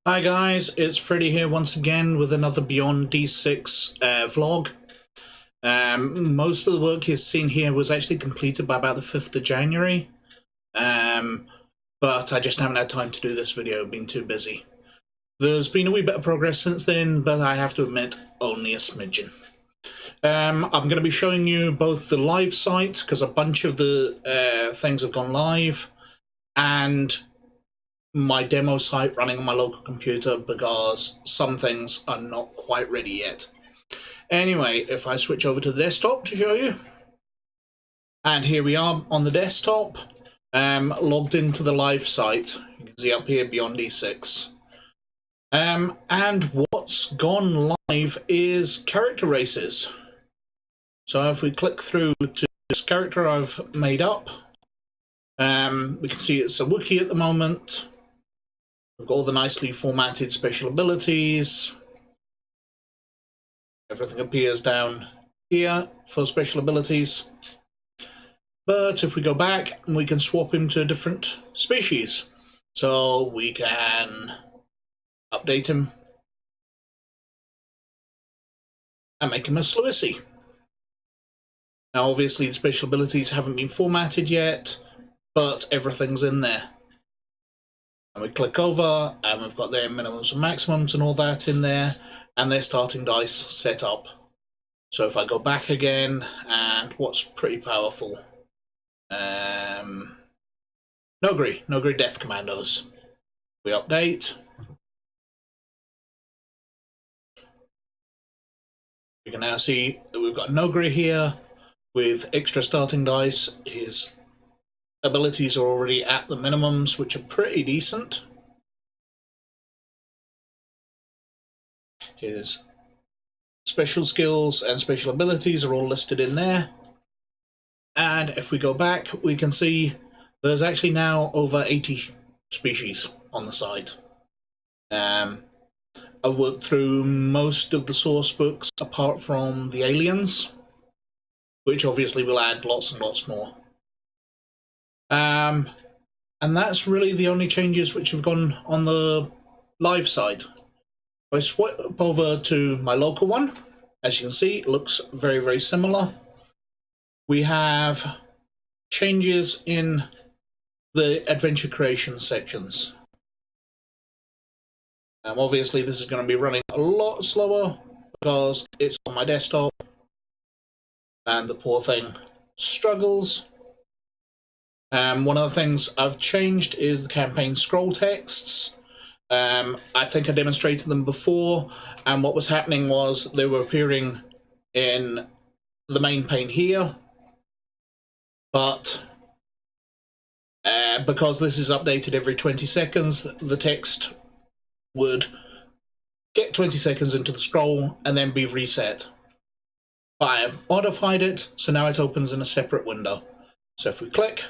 Hi guys, it's Freddy here once again with another BeyondD6 vlog. Most of the work you've seen here was actually completed by about the 5th of January, but I just haven't had time to do this video, I've been too busy. There's been a wee bit of progress since then, but I have to admit, only a smidgen. I'm going to be showing you both the live site, because a bunch of the things have gone live, and my demo site running on my local computer because some things are not quite ready yet. Anyway, if I switch over to the desktop to show you, and here we are on the desktop, logged into the live site. You can see up here BeyondD6. And what's gone live is character races. So if we click through to this character I've made up, we can see it's a Wookiee at the moment. We've got all the nicely formatted special abilities. Everything appears down here for special abilities. But if we go back, we can swap him to a different species. So we can update him and make him a Sluicy. Now obviously the special abilities haven't been formatted yet, but everything's in there. And we click over, and we've got their minimums and maximums and all that in there, and their starting dice set up. So if I go back again, and what's pretty powerful? Nogri Death Commandos. We update. We can now see that we've got Nogri here with extra starting dice. His abilities are already at the minimums, which are pretty decent. His special skills and special abilities are all listed in there. And if we go back, we can see there's actually now over 80 species on the site. I've worked through most of the source books apart from the aliens, which obviously will add lots and lots more. And that's really the only changes which have gone on the live side. If I swap over to my local one, as you can see, it looks very, very similar. We have changes in the adventure creation sections. Obviously this is going to be running a lot slower because it's on my desktop and the poor thing struggles. One of the things I've changed is the campaign scroll texts. I think I demonstrated them before, and what was happening was they were appearing in the main pane here, but because this is updated every 20 seconds, the text would get 20 seconds into the scroll and then be reset. But I have modified it, so now it opens in a separate window. So if we click,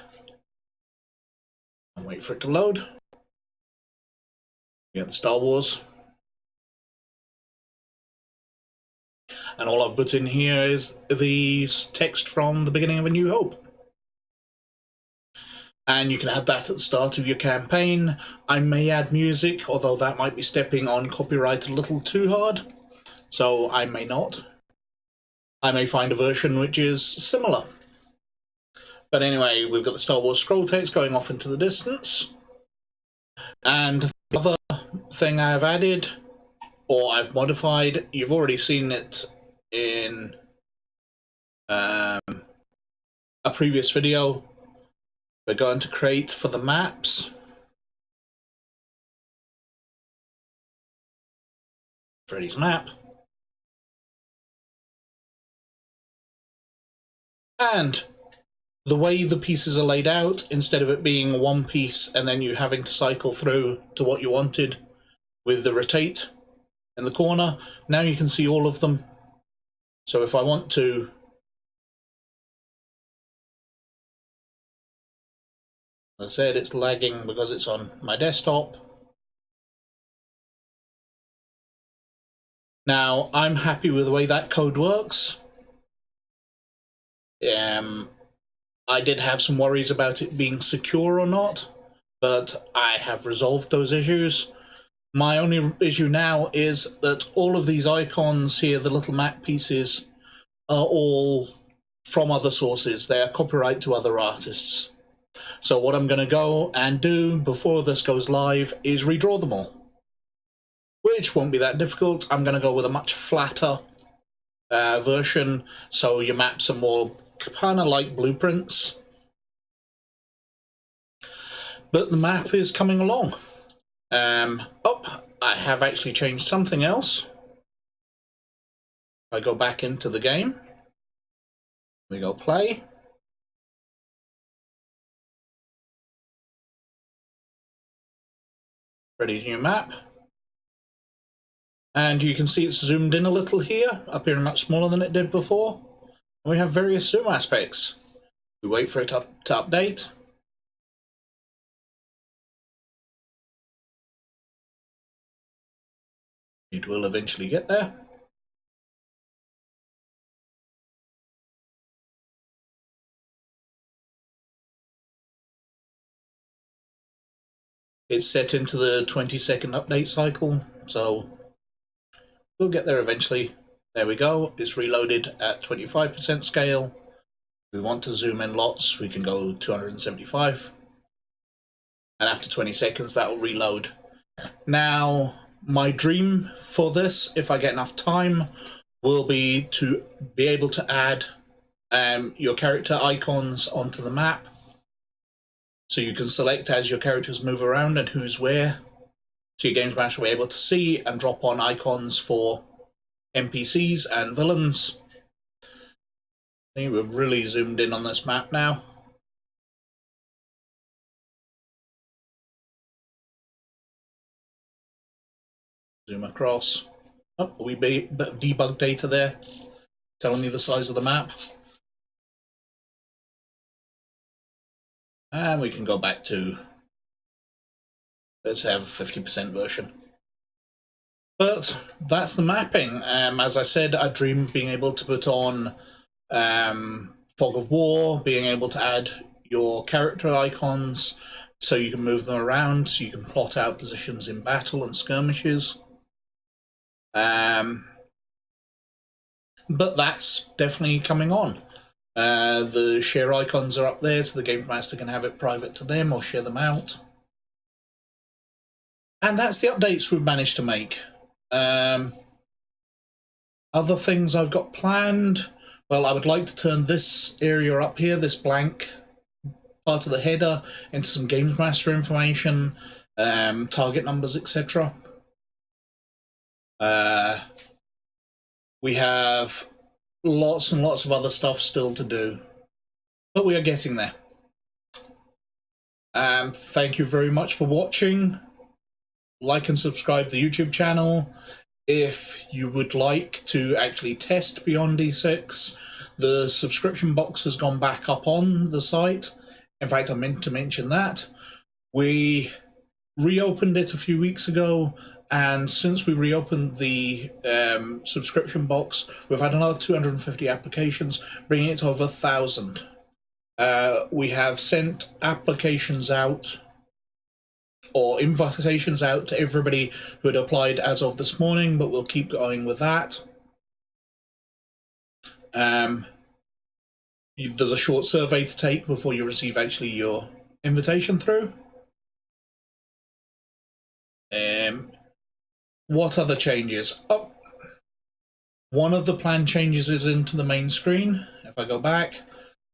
and wait for it to load. We get the Star Wars. And all I've put in here is the text from the beginning of A New Hope. And you can add that at the start of your campaign. I may add music, although that might be stepping on copyright a little too hard. So I may not. I may find a version which is similar. But anyway, we've got the Star Wars scroll text going off into the distance. And the other thing I've added, or I've modified, you've already seen it in a previous video. We're going to create for the maps. Freddy's map. And the way the pieces are laid out, instead of it being one piece and then you having to cycle through to what you wanted with the rotate in the corner, now you can see all of them. So if I want to as I said, it's lagging because it's on my desktop. Now, I'm happy with the way that code works. I did have some worries about it being secure or not, but I have resolved those issues. My only issue now is that all of these icons here, the little map pieces, are all from other sources. They are copyright to other artists. So what I'm going to go and do before this goes live is redraw them all, which won't be that difficult. I'm going to go with a much flatter version, so your maps are more kind of like blueprints. But the map is coming along. I have actually changed something else. I go back into the game. We go play. Ready new map. And you can see it's zoomed in a little here, appearing much smaller than it did before. And we have various zoom aspects. We wait for it to update. It will eventually get there. It's set into the 20-second update cycle, so we'll get there eventually. There we go, it's reloaded at 25% scale. If we want to zoom in lots, we can go 275. And after 20 seconds, that will reload. Now, my dream for this, if I get enough time, will be to be able to add your character icons onto the map. So you can select as your characters move around and who's where. So your games master will be able to see and drop on icons for NPCs and villains. I think we're really zoomed in on this map now. Zoom across. Oh, a wee bit of debug data there, telling you the size of the map. And we can go back to, let's have a 50% version. But that's the mapping. As I said, I dream of being able to put on Fog of War, being able to add your character icons so you can move them around, so you can plot out positions in battle and skirmishes. But that's definitely coming on. The share icons are up there, so the Game Master can have it private to them or share them out. And that's the updates we've managed to make. Other things I've got planned, well, I would like to turn this area up here, this blank part of the header, into some Games Master information, target numbers, etc. We have lots and lots of other stuff still to do, but we are getting there. Thank you very much for watching. Like and subscribe to the YouTube channel. If you would like to actually test BeyondD6, the subscription box has gone back up on the site. In fact, I meant to mention that. We reopened it a few weeks ago, and since we reopened the subscription box, we've had another 250 applications, bringing it to over 1,000. We have sent applications out, or invitations out, to everybody who had applied as of this morning, but we'll keep going with that. There's a short survey to take before you receive actually your invitation through. What other changes? Oh, one of the planned changes is into the main screen. If I go back,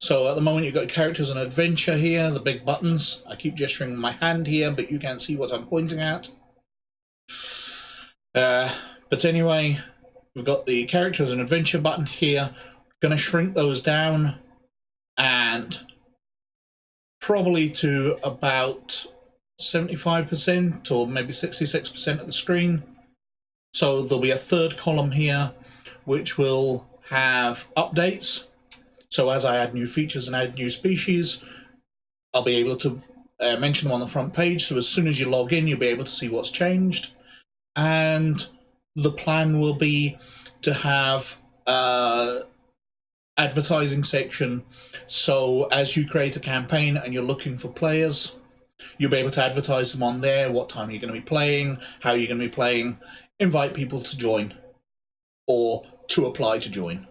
so at the moment you've got characters and adventure here, the big buttons. I keep gesturing with my hand here, but you can't see what I'm pointing at. But anyway, we've got the characters and adventure button here. Going to shrink those down and probably to about 75% or maybe 66% of the screen. So there'll be a third column here which will have updates. So as I add new features and add new species, I'll be able to mention them on the front page. So as soon as you log in, you'll be able to see what's changed. And the plan will be to have advertising section. So as you create a campaign and you're looking for players, You'll be able to advertise them on there, what time you're going to be playing, how you're going to be playing, invite people to join or to apply to join,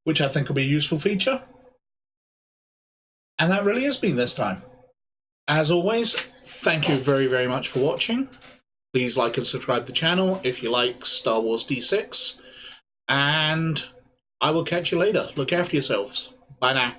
which I think will be a useful feature. And that really has been this time. As always, thank you very, very much for watching. Please like and subscribe to the channel if you like Star Wars D6. And I will catch you later. Look after yourselves. Bye now.